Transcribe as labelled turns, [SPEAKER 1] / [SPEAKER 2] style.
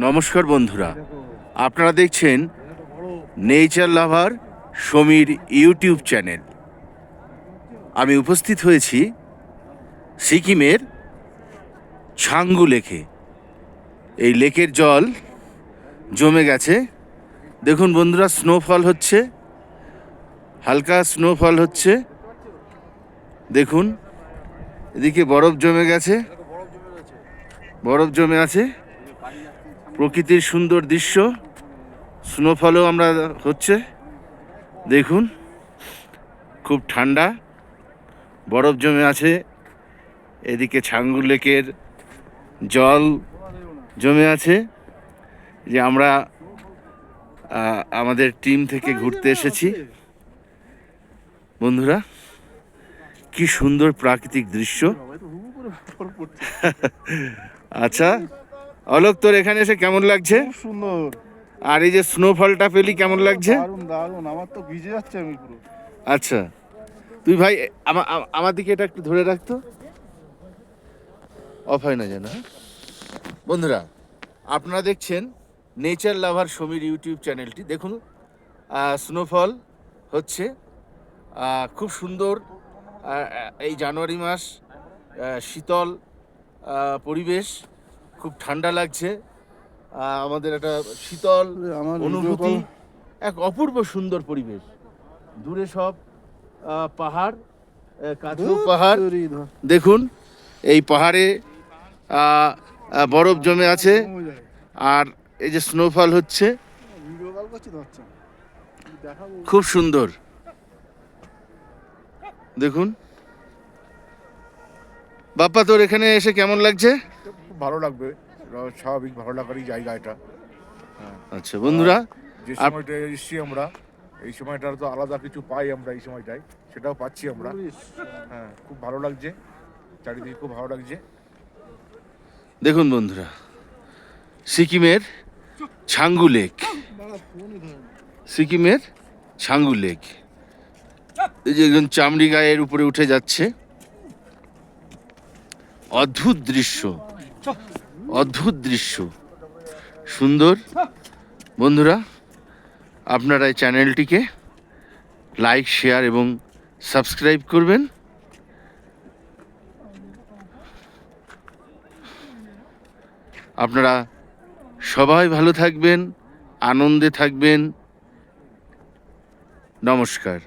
[SPEAKER 1] নমস্কার বন্ধুরা, আপনারা দেখছেন নেচার লাভার সমীর ইউটিউব চ্যানেল। আমি উপস্থিত হয়েছি সিকিমের ছাঙ্গু লেকে। এই লেকের জল জমে গেছে। দেখুন বন্ধুরা, স্নোফল হচ্ছে, হালকা স্নোফল হচ্ছে। দেখুন এদিকে বরফ জমে গেছে, বরফ জমে আছে। প্রকৃতির সুন্দর দৃশ্য, স্নোফলও আমরা হচ্ছে। দেখুন খুব ঠান্ডা, বরফ জমে আছে। এদিকে ছাঙ্গু লেকের জল জমে আছে। যে আমরা আমাদের টিম থেকে ঘুরতে এসেছি। বন্ধুরা, কি সুন্দর প্রাকৃতিক দৃশ্য। আচ্ছা অলোক, তোর এখানে এসে কেমন লাগছে?
[SPEAKER 2] সুন্দর।
[SPEAKER 1] আর এই যে স্নোফলটা পেলি কেমন লাগছে?
[SPEAKER 2] দারুণ দারুণ, আমার তো ভিজে যাচ্ছে আমি পুরো।
[SPEAKER 1] আচ্ছা তুই ভাই আমার দিকে এটা একটু ধরে রাখতো, অফ হয় না যেন। বন্ধুরা, আপনারা দেখছেন নেচার লাভার সমীর ইউটিউব চ্যানেলটি। দেখুন স্নোফল হচ্ছে, খুব সুন্দর। এই জানুয়ারি মাস, শীতল পরিবেশ, খুব ঠান্ডা লাগছে। আমাদের একটা শীতল
[SPEAKER 2] আমার
[SPEAKER 1] অনুভূতি, এক অপূর্ব সুন্দর পরিবেশ। দূরে সব পাহাড়, কাছেও পাহাড়। দেখুন এই পাহাড়ে বরফ জমে আছে, আর এই যে স্নোফল হচ্ছে, খুব সুন্দর। দেখুন বাপ্পা, তোর এখানে এসে কেমন লাগছে?
[SPEAKER 3] খুব ভালো লাগবে, স্বাভাবিক ভালো লাগারই জায়গা এটা।
[SPEAKER 1] আচ্ছা বন্ধুরা,
[SPEAKER 3] যে সময়টা এসেছি আমরা, এই সময়টা তো আলাদা কিছু পাই আমরা, এই সময়টায় সেটাও পাচ্ছি আমরা। হ্যাঁ, খুব ভালো লাগছে, চারিদিকে খুব ভালো লাগছে।
[SPEAKER 1] দেখুন বন্ধুরা, সিকিমের ছাঙ্গু লেক, সিকিমের ছাঙ্গু লেক। এই যে একজন চামড়ি গায়ের উপরে উঠে যাচ্ছে। অদ্ভুত দৃশ্য, অদ্ভুত দৃশ্য, সুন্দর। বন্ধুরা, আপনারা এই চ্যানেলটিকে লাইক, শেয়ার এবং সাবস্ক্রাইব করবেন। আপনারা সবাই ভালো থাকবেন, আনন্দে থাকবেন। নমস্কার।